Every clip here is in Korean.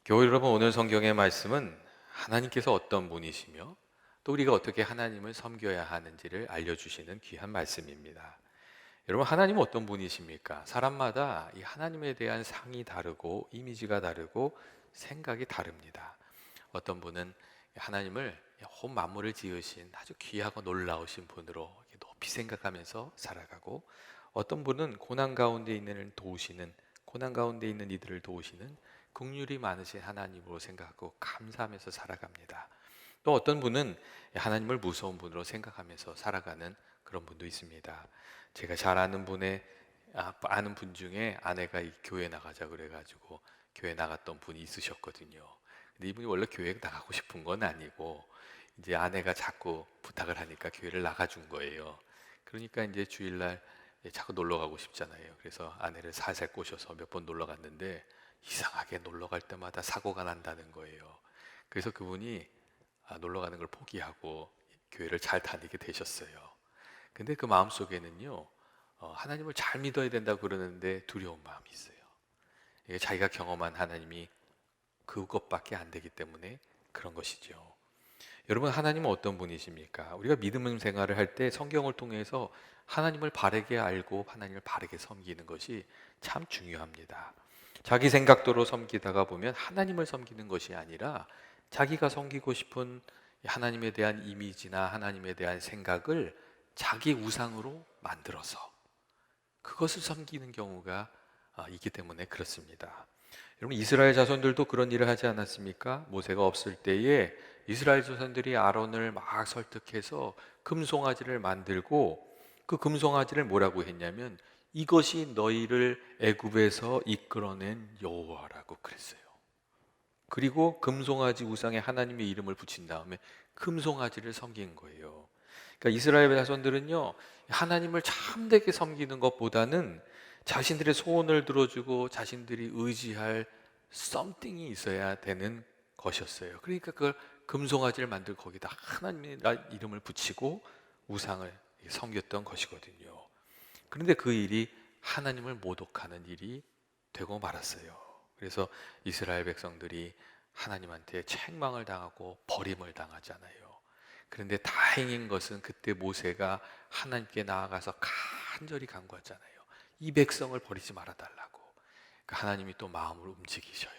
교회 여러분, 오늘 성경의 말씀은 하나님께서 어떤 분이시며 또 우리가 어떻게 하나님을 섬겨야 하는지를 알려주시는 귀한 말씀입니다. 여러분, 하나님은 어떤 분이십니까? 사람마다 이 하나님에 대한 상이 다르고 이미지가 다르고 생각이 다릅니다. 어떤 분은 하나님을 온 만물을 지으신 아주 귀하고 놀라우신 분으로 높이 생각하면서 살아가고, 어떤 분은 고난 가운데 있는 이들을 도우시는 긍휼이 많으신 하나님으로 생각하고 감사하면서 살아갑니다. 또 어떤 분은 하나님을 무서운 분으로 생각하면서 살아가는 그런 분도 있습니다. 제가 잘 아는 분 중에 아내가 이 교회 나가자 그래가지고 교회 나갔던 분이 있으셨거든요. 근데 이분이 원래 교회 나가고 싶은 건 아니고 이제 아내가 자꾸 부탁을 하니까 교회를 나가준 거예요. 그러니까 이제 주일날 자꾸 놀러 가고 싶잖아요. 그래서 아내를 살살 꼬셔서 몇 번 놀러 갔는데 이상하게 놀러 갈 때마다 사고가 난다는 거예요. 그래서 그분이 놀러 가는 걸 포기하고 교회를 잘 다니게 되셨어요. 근데 그 마음속에는요, 하나님을 잘 믿어야 된다고 그러는데 두려운 마음이 있어요. 이게 자기가 경험한 하나님이 그것밖에 안 되기 때문에 그런 것이죠. 여러분, 하나님은 어떤 분이십니까? 우리가 믿음 생활을 할 때 성경을 통해서 하나님을 바르게 알고 하나님을 바르게 섬기는 것이 참 중요합니다. 자기 생각대로 섬기다가 보면 하나님을 섬기는 것이 아니라 자기가 섬기고 싶은 하나님에 대한 이미지나 하나님에 대한 생각을 자기 우상으로 만들어서 그것을 섬기는 경우가 있기 때문에 그렇습니다. 여러분, 이스라엘 자손들도 그런 일을 하지 않았습니까? 모세가 없을 때에 이스라엘 자손들이 아론을 막 설득해서 금송아지를 만들고, 그 금송아지를 뭐라고 했냐면 이것이 너희를 애굽에서 이끌어낸 여호와라고 그랬어요. 그리고 금송아지 우상에 하나님의 이름을 붙인 다음에 금송아지를 섬긴 거예요. 그러니까 이스라엘 자손들은요, 하나님을 참되게 섬기는 것보다는 자신들의 소원을 들어주고 자신들이 의지할 썸띵이 있어야 되는 것이었어요. 그러니까 그걸 금송아지를 만들고 거기다 하나님의 이름을 붙이고 우상을 섬겼던 것이거든요. 그런데 그 일이 하나님을 모독하는 일이 되고 말았어요. 그래서 이스라엘 백성들이 하나님한테 책망을 당하고 버림을 당하잖아요. 그런데 다행인 것은 그때 모세가 하나님께 나아가서 간절히 간구하잖아요. 이 백성을 버리지 말아달라고. 그러니까 하나님이 또 마음을 움직이셔요.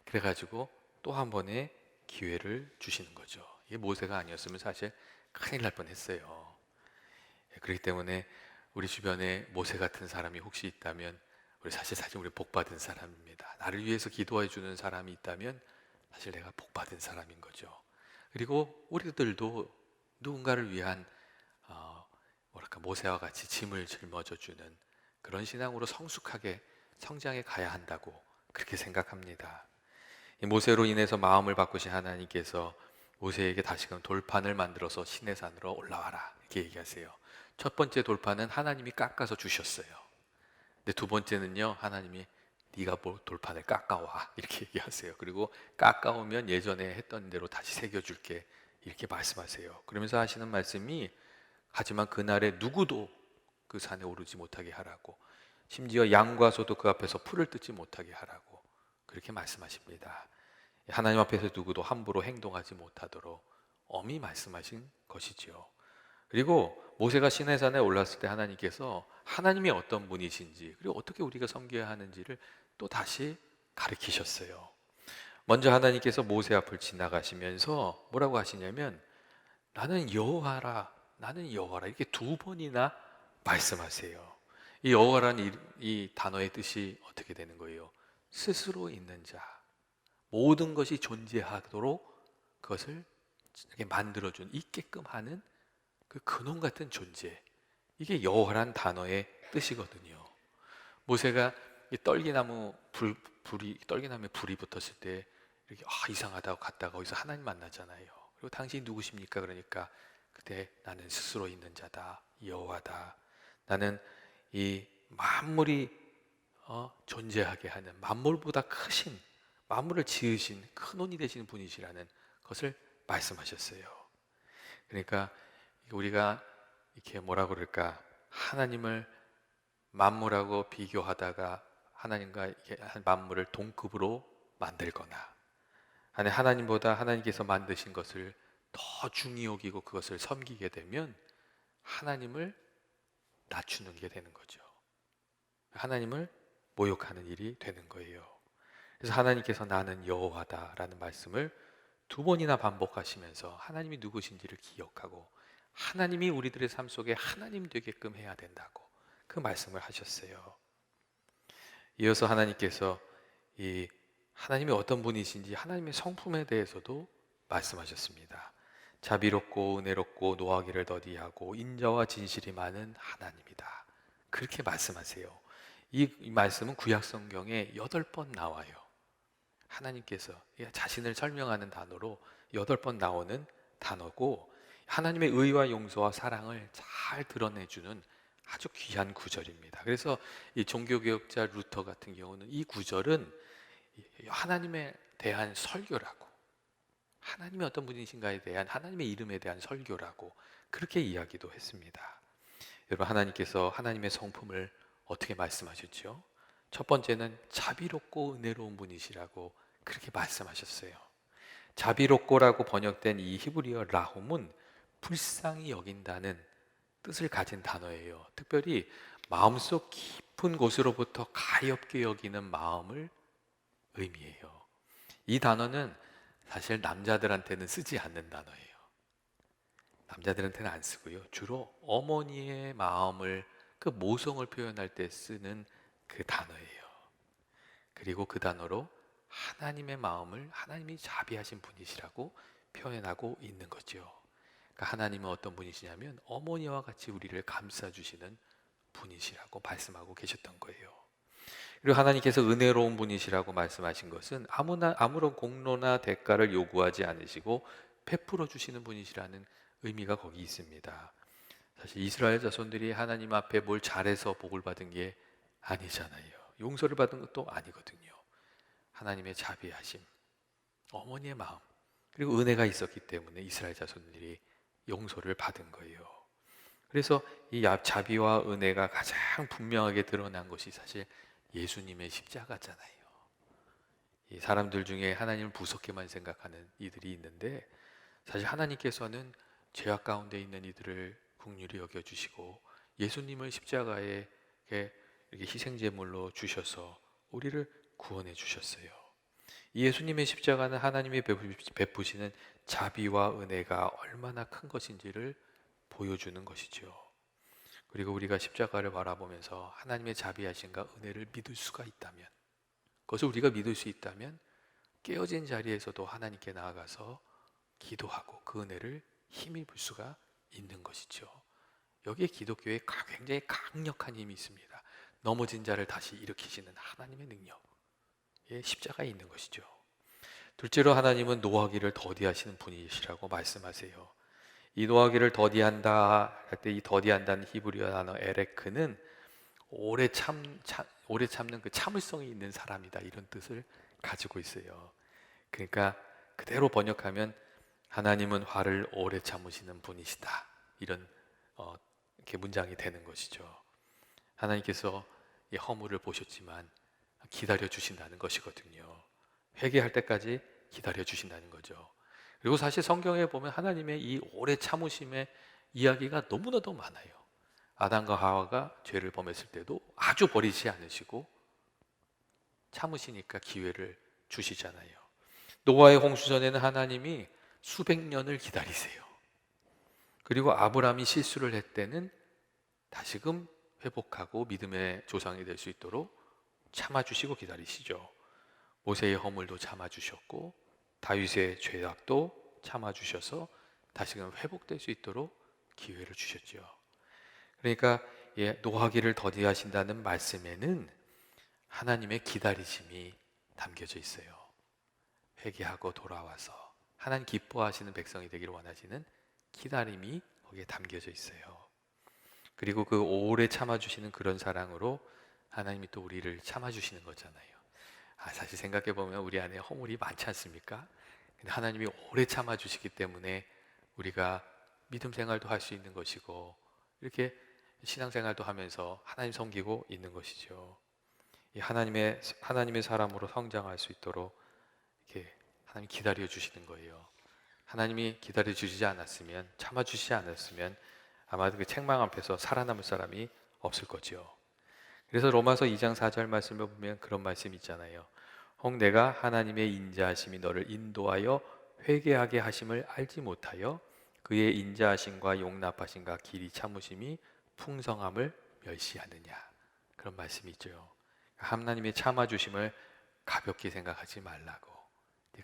그래가지고 또 한 번의 기회를 주시는 거죠. 이게 모세가 아니었으면 사실 큰일 날 뻔했어요. 그렇기 때문에 우리 주변에 모세 같은 사람이 혹시 있다면 사실 우리 복 받은 사람입니다. 나를 위해서 기도해 주는 사람이 있다면 사실 내가 복 받은 사람인 거죠. 그리고 우리들도 누군가를 위한 모세와 같이 짐을 짊어져 주는 그런 신앙으로 성숙하게 성장해 가야 한다고 그렇게 생각합니다. 이 모세로 인해서 마음을 바꾸신 하나님께서 모세에게 다시금 돌판을 만들어서 시내산으로 올라와라 이렇게 얘기하세요. 첫 번째 돌판은 하나님이 깎아서 주셨어요. 근데 두 번째는요, 하나님이 네가 돌판을 깎아와 이렇게 얘기하세요. 그리고 깎아오면 예전에 했던 대로 다시 새겨줄게 이렇게 말씀하세요. 그러면서 하시는 말씀이, 하지만 그날에 누구도 그 산에 오르지 못하게 하라고, 심지어 양과 소도 그 앞에서 풀을 뜯지 못하게 하라고 그렇게 말씀하십니다. 하나님 앞에서 누구도 함부로 행동하지 못하도록 엄히 말씀하신 것이지요. 그리고 모세가 시내산에 올랐을 때 하나님께서 하나님이 어떤 분이신지, 그리고 어떻게 우리가 섬겨야 하는지를 또 다시 가르치셨어요. 먼저 하나님께서 모세 앞을 지나가시면서 뭐라고 하시냐면 나는 여호와라, 나는 여호와라 이렇게 두 번이나 말씀하세요. 이 여호와라는 이 단어의 뜻이 어떻게 되는 거예요? 스스로 있는 자, 모든 것이 존재하도록 그것을 이렇게 만들어준, 있게끔 하는 그 근원 같은 존재, 이게 여호와란 단어의 뜻이거든요. 모세가 이 떨기나무에 불이 붙었을 때 이렇게 이상하다고 갔다가 어디서 하나님 만나잖아요. 그리고 당신이 누구십니까? 그러니까 그때 나는 스스로 있는 자다, 여호와다. 나는 이 만물이 존재하게 하는, 만물보다 크신, 만물을 지으신 큰 원이 되시는 분이시라는 것을 말씀하셨어요. 그러니까 우리가 이렇게 뭐라 그럴까, 하나님을 만물하고 비교하다가 하나님과 만물을 동급으로 만들거나, 하나님보다 하나님께서 만드신 것을 더 중히 여기고 그것을 섬기게 되면 하나님을 낮추는 게 되는 거죠. 하나님을 모욕하는 일이 되는 거예요. 그래서 하나님께서 나는 여호와다라는 말씀을 두 번이나 반복하시면서 하나님이 누구신지를 기억하고 하나님이 우리들의 삶 속에 하나님 되게끔 해야 된다고 그 말씀을 하셨어요. 이어서 하나님께서 이 하나님이 어떤 분이신지 하나님의 성품에 대해서도 말씀하셨습니다. 자비롭고 은혜롭고 노하기를 더디하고 인자와 진실이 많은 하나님이다. 그렇게 말씀하세요. 이 말씀은 구약 성경에 8번 나와요. 하나님께서 자신을 설명하는 단어로 8번 나오는 단어고 하나님의 의와 용서와 사랑을 잘 드러내주는 아주 귀한 구절입니다. 그래서 이 종교개혁자 루터 같은 경우는 이 구절은 하나님에 대한 설교라고, 하나님이 어떤 분이신가에 대한 하나님의 이름에 대한 설교라고 그렇게 이야기도 했습니다. 여러분, 하나님께서 하나님의 성품을 어떻게 말씀하셨죠? 첫 번째는 자비롭고 은혜로운 분이시라고 그렇게 말씀하셨어요. 자비롭고라고 번역된 이 히브리어 라홈은 불쌍히 여긴다는 뜻을 가진 단어예요. 특별히 마음속 깊은 곳으로부터 가엾게 여기는 마음을 의미해요. 이 단어는 사실 남자들한테는 쓰지 않는 단어예요. 남자들한테는 안 쓰고요. 주로 어머니의 마음을, 그 모성을 표현할 때 쓰는 그 단어예요. 그리고 그 단어로 하나님의 마음을 하나님이 자비하신 분이시라고 표현하고 있는 거죠. 그러니까 하나님은 어떤 분이시냐면 어머니와 같이 우리를 감싸주시는 분이시라고 말씀하고 계셨던 거예요. 그리고 하나님께서 은혜로운 분이시라고 말씀하신 것은 아무런 공로나 대가를 요구하지 않으시고 베풀어 주시는 분이시라는 의미가 거기 있습니다. 사실 이스라엘 자손들이 하나님 앞에 뭘 잘해서 복을 받은 게 아니잖아요. 용서를 받은 것도 아니거든요. 하나님의 자비하심, 어머니의 마음, 그리고 은혜가 있었기 때문에 이스라엘 자손들이 용서를 받은 거예요. 그래서 이 자비와 은혜가 가장 분명하게 드러난 것이 사실 예수님의 십자가잖아요. 이 사람들 중에 하나님을 무섭게만 생각하는 이들이 있는데 사실 하나님께서는 죄악 가운데 있는 이들을 긍휼히 여겨주시고 예수님을 십자가에 이렇게 희생제물로 주셔서 우리를 구원해 주셨어요. 이 예수님의 십자가는 하나님이 베푸시는 자비와 은혜가 얼마나 큰 것인지를 보여주는 것이죠. 그리고 우리가 십자가를 바라보면서 하나님의 자비하심과 은혜를 믿을 수가 있다면, 그것을 우리가 믿을 수 있다면 깨어진 자리에서도 하나님께 나아가서 기도하고 그 은혜를 힘입을 수가 있는 것이죠. 여기에 기독교에 굉장히 강력한 힘이 있습니다. 넘어진 자를 다시 일으키시는 하나님의 능력에 십자가에 있는 것이죠. 둘째로 하나님은 노하기를 더디하시는 분이시라고 말씀하세요. 이 노하기를 더디한다 할 때 이 더디한다는 히브리어 단어 에레크는 오래 참는 그 참을성이 있는 사람이다, 이런 뜻을 가지고 있어요. 그러니까 그대로 번역하면 하나님은 화를 오래 참으시는 분이시다, 이런 이렇게 문장이 되는 것이죠. 하나님께서 이 허물을 보셨지만 기다려 주신다는 것이거든요. 회개할 때까지 기다려 주신다는 거죠. 그리고 사실 성경에 보면 하나님의 이 오래 참으심의 이야기가 너무나도 많아요. 아담과 하와가 죄를 범했을 때도 아주 버리지 않으시고 참으시니까 기회를 주시잖아요. 노아의 홍수전에는 하나님이 수백 년을 기다리세요. 그리고 아브라함이 실수를 했을 때는 다시금 회복하고 믿음의 조상이 될 수 있도록 참아주시고 기다리시죠. 모세의 허물도 참아주셨고 다윗의 죄악도 참아주셔서 다시금 회복될 수 있도록 기회를 주셨죠. 그러니까 노하기를 더디하신다는 말씀에는 하나님의 기다리심이 담겨져 있어요. 회개하고 돌아와서 하나님 기뻐하시는 백성이 되기를 원하시는 기다림이 거기에 담겨져 있어요. 그리고 그 오래 참아주시는 그런 사랑으로 하나님이 또 우리를 참아주시는 거잖아요. 사실 생각해보면 우리 안에 허물이 많지 않습니까? 근데 하나님이 오래 참아주시기 때문에 우리가 믿음 생활도 할 수 있는 것이고 이렇게 신앙생활도 하면서 하나님 섬기고 있는 것이죠. 이 하나님의 사람으로 성장할 수 있도록 이렇게 하나님 기다려 주시는 거예요. 하나님이 기다려 주시지 않았으면, 참아 주시지 않았으면 아마 그 책망 앞에서 살아남을 사람이 없을 거죠. 그래서 로마서 2장 4절 말씀을 보면 그런 말씀이 있잖아요. 혹 내가 하나님의 인자하심이 너를 인도하여 회개하게 하심을 알지 못하여 그의 인자하심과 용납하심과 길이 참으심이 풍성함을 멸시하느냐. 그런 말씀이 있죠. 하나님의 참아주심을 가볍게 생각하지 말라고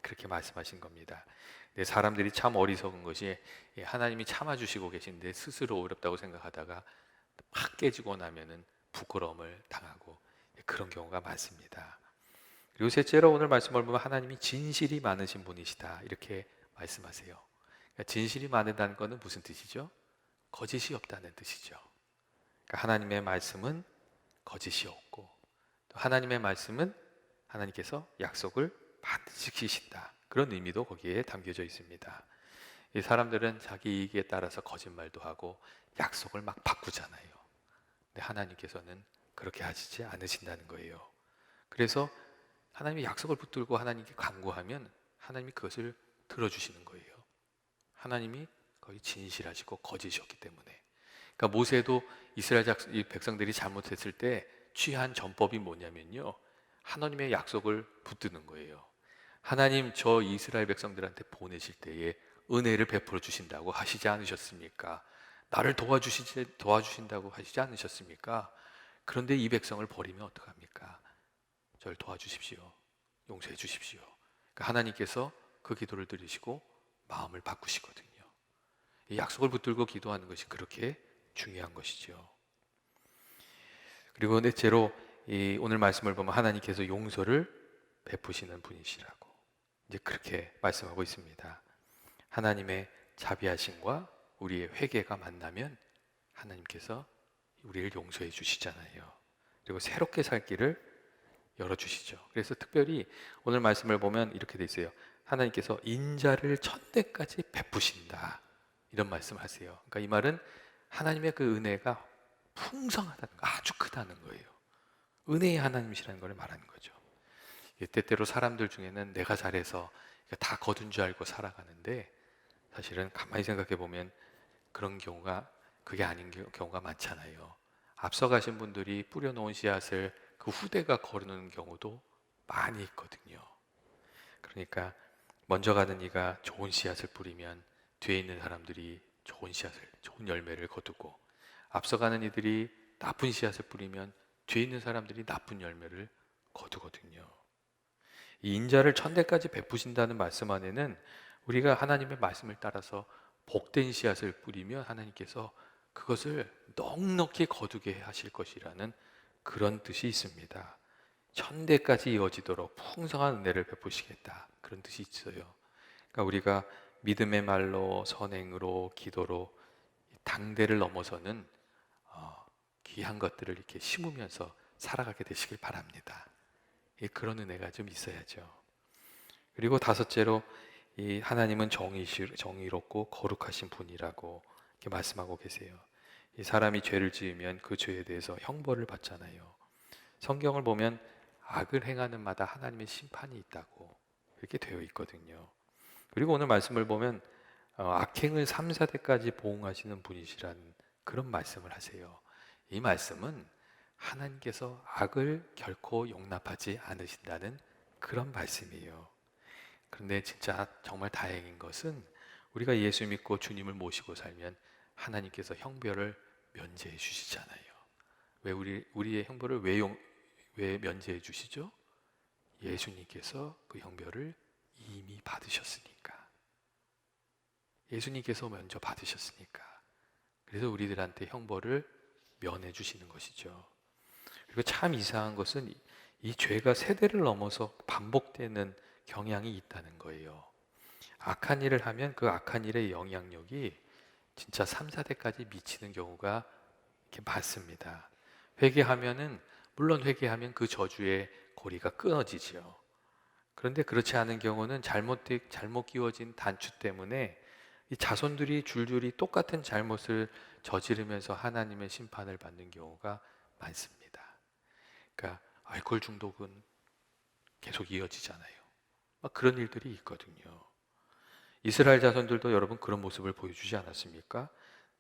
그렇게 말씀하신 겁니다. 근데 사람들이 참 어리석은 것이 하나님이 참아주시고 계신데 스스로 어렵다고 생각하다가 확 깨지고 나면은 부끄러움을 당하고 그런 경우가 많습니다. 그리고 셋째로 오늘 말씀을 보면 하나님이 진실이 많으신 분이시다 이렇게 말씀하세요. 그러니까 진실이 많다는 것은 무슨 뜻이죠? 거짓이 없다는 뜻이죠. 그러니까 하나님의 말씀은 거짓이 없고 또 하나님의 말씀은 하나님께서 약속을 반드시 지키신다. 그런 의미도 거기에 담겨져 있습니다. 이 사람들은 자기 이익에 따라서 거짓말도 하고 약속을 막 바꾸잖아요. 근데 하나님께서는 그렇게 하시지 않으신다는 거예요. 그래서 하나님이 약속을 붙들고 하나님께 간구하면 하나님이 그것을 들어주시는 거예요. 하나님이 거의 진실하시고 거짓이 없기 때문에. 그러니까 모세도 이스라엘 백성들이 잘못했을 때 취한 전법이 뭐냐면요, 하나님의 약속을 붙드는 거예요. 하나님 저 이스라엘 백성들한테 보내실 때에 은혜를 베풀어 주신다고 하시지 않으셨습니까? 나를 도와주신다고 하시지 않으셨습니까? 그런데 이 백성을 버리면 어떡합니까? 저를 도와주십시오. 용서해 주십시오. 그러니까 하나님께서 그 기도를 들으시고 마음을 바꾸시거든요. 이 약속을 붙들고 기도하는 것이 그렇게 중요한 것이죠. 그리고 넷째로 오늘 말씀을 보면 하나님께서 용서를 베푸시는 분이시라고 이제 그렇게 말씀하고 있습니다. 하나님의 자비하심과 우리의 회개가 만나면 하나님께서 우리를 용서해 주시잖아요. 그리고 새롭게 살 길을 열어주시죠. 그래서 특별히 오늘 말씀을 보면 이렇게 돼 있어요. 하나님께서 인자를 천대까지 베푸신다. 이런 말씀하세요. 그러니까 이 말은 하나님의 그 은혜가 풍성하다는 거, 아주 크다는 거예요. 은혜의 하나님이시라는 걸 말하는 거죠. 때때로 사람들 중에는 내가 잘해서 다 거둔 줄 알고 살아가는데 사실은 가만히 생각해 보면 그런 경우가 그게 아닌 경우가 많잖아요. 앞서가신 분들이 뿌려놓은 씨앗을 그 후대가 거르는 경우도 많이 있거든요. 그러니까 먼저 가는 이가 좋은 씨앗을 뿌리면 뒤에 있는 사람들이 좋은 씨앗을, 좋은 열매를 거두고 앞서가는 이들이 나쁜 씨앗을 뿌리면 뒤에 있는 사람들이 나쁜 열매를 거두거든요. 이 인자를 천대까지 베푸신다는 말씀 안에는 우리가 하나님의 말씀을 따라서 복된 씨앗을 뿌리면 하나님께서 그것을 넉넉히 거두게 하실 것이라는 그런 뜻이 있습니다. 천대까지 이어지도록 풍성한 은혜를 베푸시겠다. 그런 뜻이 있어요. 그러니까 우리가 믿음의 말로, 선행으로, 기도로 당대를 넘어서는 귀한 것들을 이렇게 심으면서 살아가게 되시길 바랍니다. 그런 은혜가 좀 있어야죠. 그리고 다섯째로 이 하나님은 정의롭고 거룩하신 분이라고 이렇게 말씀하고 계세요. 이 사람이 죄를 지으면 그 죄에 대해서 형벌을 받잖아요. 성경을 보면 악을 행하는 마다 하나님의 심판이 있다고 이렇게 되어 있거든요. 그리고 오늘 말씀을 보면 악행을 3, 4대까지 보응하시는 분이시라는 그런 말씀을 하세요. 이 말씀은 하나님께서 악을 결코 용납하지 않으신다는 그런 말씀이에요. 그런데 진짜 정말 다행인 것은 우리가 예수 믿고 주님을 모시고 살면 하나님께서 형벌을 면제해 주시잖아요. 왜 우리의 형벌을 왜 면제해 주시죠? 예수님께서 그 형벌을 이미 받으셨으니까. 예수님께서 먼저 받으셨으니까. 그래서 우리들한테 형벌을 면해 주시는 것이죠. 그리고 참 이상한 것은 이 죄가 세대를 넘어서 반복되는 경향이 있다는 거예요. 악한 일을 하면 그 악한 일의 영향력이 진짜 3, 4대까지 미치는 경우가 이렇게 많습니다. 물론 회개하면 그 저주의 고리가 끊어지죠. 그런데 그렇지 않은 경우는 잘못 끼워진 단추 때문에 이 자손들이 줄줄이 똑같은 잘못을 저지르면서 하나님의 심판을 받는 경우가 많습니다. 그러니까 알코올 중독은 계속 이어지잖아요. 막 그런 일들이 있거든요. 이스라엘 자손들도 여러분 그런 모습을 보여주지 않았습니까?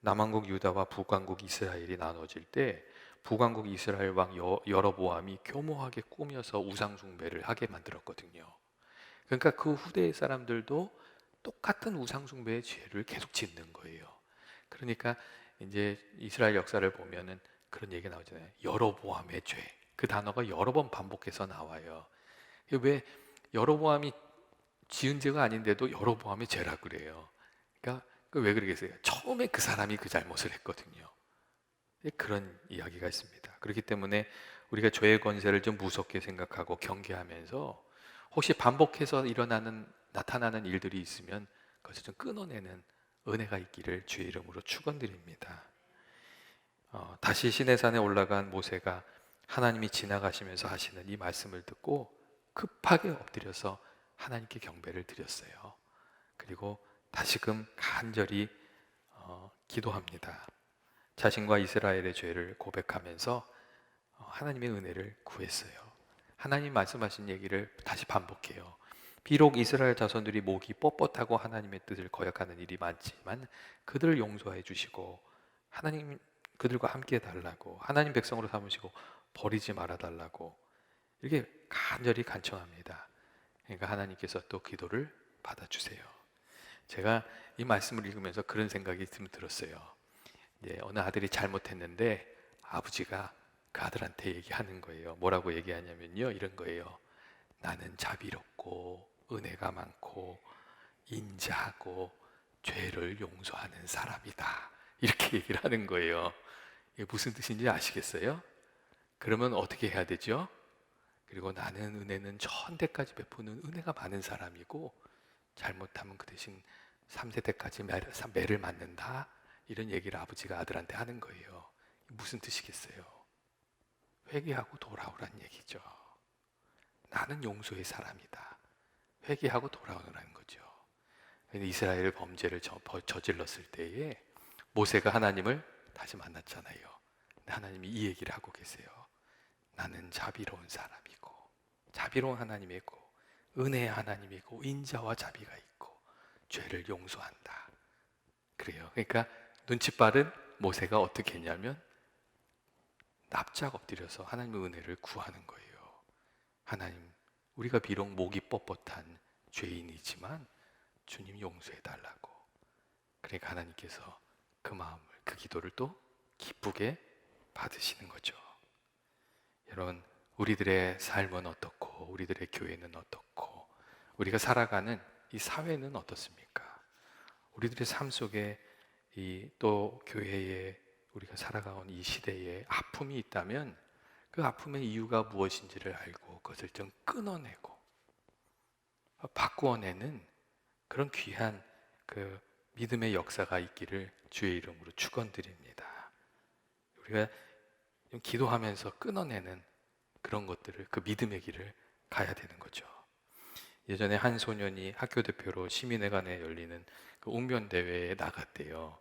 남왕국 유다와 북왕국 이스라엘이 나눠질 때 북왕국 이스라엘 왕 여로보암이 교모하게 꾸며서 우상 숭배를 하게 만들었거든요. 그러니까 그 후대의 사람들도 똑같은 우상 숭배의 죄를 계속 짓는 거예요. 그러니까 이제 이스라엘 역사를 보면은 그런 얘기 나오잖아요. 여로보암의 죄. 그 단어가 여러 번 반복해서 나와요. 왜 여로보암이 지은 죄가 아닌데도 여로보암의 죄라 그래요. 그러니까 왜 그러겠어요? 처음에 그 사람이 그 잘못을 했거든요. 그런 이야기가 있습니다. 그렇기 때문에 우리가 죄의 권세를 좀 무섭게 생각하고 경계하면서 혹시 반복해서 나타나는 일들이 있으면 그것을 좀 끊어내는 은혜가 있기를 주의 이름으로 축원드립니다. 다시 시내산에 올라간 모세가 하나님이 지나가시면서 하시는 이 말씀을 듣고 급하게 엎드려서 하나님께 경배를 드렸어요. 그리고 다시금 간절히 기도합니다. 자신과 이스라엘의 죄를 고백하면서 하나님의 은혜를 구했어요. 하나님 말씀하신 얘기를 다시 반복해요. 비록 이스라엘 자손들이 목이 뻣뻣하고 하나님의 뜻을 거역하는 일이 많지만 그들을 용서해 주시고 하나님 그들과 함께 해달라고, 하나님 백성으로 삼으시고 버리지 말아 달라고 이렇게 간절히 간청합니다. 그러니까 하나님께서 또 기도를 받아주세요. 제가 이 말씀을 읽으면서 그런 생각이 들었어요. 어느 아들이 잘못했는데 아버지가 그 아들한테 얘기하는 거예요. 뭐라고 얘기하냐면요, 이런 거예요. 나는 자비롭고 은혜가 많고 인자하고 죄를 용서하는 사람이다. 이렇게 얘기를 하는 거예요. 이게 무슨 뜻인지 아시겠어요? 그러면 어떻게 해야 되죠? 그리고 나는 은혜는 천대까지 베푸는 은혜가 많은 사람이고 잘못하면 그 대신 3세대까지 매를 맞는다. 이런 얘기를 아버지가 아들한테 하는 거예요. 무슨 뜻이겠어요? 회개하고 돌아오란 얘기죠. 나는 용서의 사람이다. 회개하고 돌아오라는 거죠. 이스라엘 범죄를 저질렀을 때에 모세가 하나님을 다시 만났잖아요. 근데 하나님이 이 얘기를 하고 계세요. 나는 자비로운 사람이고 자비로운 하나님이고 은혜의 하나님이고 인자와 자비가 있고 죄를 용서한다. 그래요. 그러니까 눈치 빠른 모세가 어떻게 했냐면 납작 엎드려서 하나님의 은혜를 구하는 거예요. 하나님, 우리가 비록 목이 뻣뻣한 죄인이지만 주님 용서해 달라고. 그러니까 하나님께서 그 마음을, 그 기도를 또 기쁘게 받으시는 거죠. 여러분, 우리들의 삶은 어떻고 우리들의 교회는 어떻고 우리가 살아가는 이 사회는 어떻습니까? 우리들의 삶 속에 이 또 교회에 우리가 살아가온 이 시대에 아픔이 있다면 그 아픔의 이유가 무엇인지를 알고 그것을 좀 끊어내고 바꾸어내는 그런 귀한 그 믿음의 역사가 있기를 주의 이름으로 축원드립니다. 우리가 좀 기도하면서 끊어내는 그런 것들을, 그 믿음의 길을 가야 되는 거죠. 예전에 한 소년이 학교 대표로 시민회관에 열리는 그 웅변대회에 나갔대요.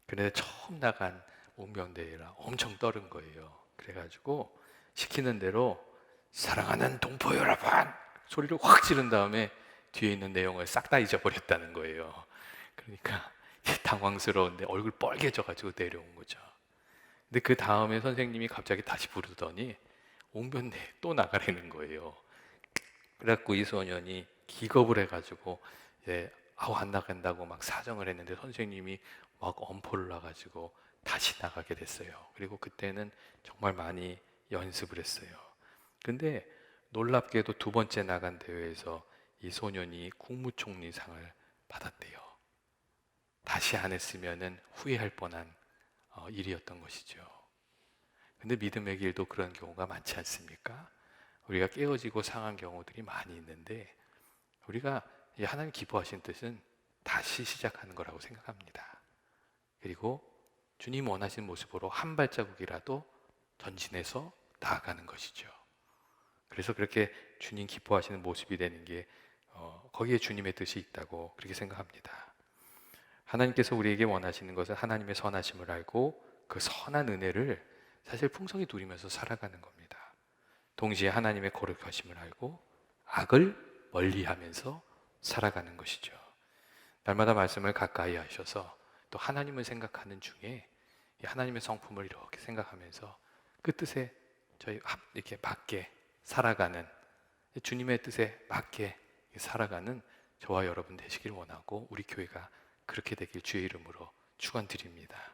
그런데 처음 나간 웅변대회라 엄청 떨은 거예요. 그래가지고 시키는 대로 사랑하는 동포 여러분 소리를 확 지른 다음에 뒤에 있는 내용을 싹 다 잊어버렸다는 거예요. 그러니까 당황스러운데 얼굴 빨개져가지고 내려온 거죠. 근데 그 다음에 선생님이 갑자기 다시 부르더니 웅변대회 또 나가라는 거예요. 그래갖고 이 소년이 기겁을 해가지고 이제 안 나간다고 막 사정을 했는데 선생님이 막 엄포를 놔가지고 다시 나가게 됐어요. 그리고 그때는 정말 많이 연습을 했어요. 근데 놀랍게도 두 번째 나간 대회에서 이 소년이 국무총리상을 받았대요. 다시 안 했으면은 후회할 뻔한 일이었던 것이죠. 근데 믿음의 길도 그런 경우가 많지 않습니까? 우리가 깨어지고 상한 경우들이 많이 있는데 우리가 하나님 기뻐하신 뜻은 다시 시작하는 거라고 생각합니다. 그리고 주님 원하시는 모습으로 한 발자국이라도 전진해서 나아가는 것이죠. 그래서 그렇게 주님 기뻐하시는 모습이 되는 게 거기에 주님의 뜻이 있다고 그렇게 생각합니다. 하나님께서 우리에게 원하시는 것은 하나님의 선하심을 알고 그 선한 은혜를 사실 풍성히 누리면서 살아가는 겁니다. 동시에 하나님의 거룩하심을 알고 악을 멀리하면서 살아가는 것이죠. 날마다 말씀을 가까이 하셔서 또 하나님을 생각하는 중에 이 하나님의 성품을 이렇게 생각하면서 그 뜻에 이렇게 맞게 살아가는, 주님의 뜻에 맞게 살아가는 저와 여러분 되시길 원하고, 우리 교회가 그렇게 되길 주의 이름으로 축원드립니다.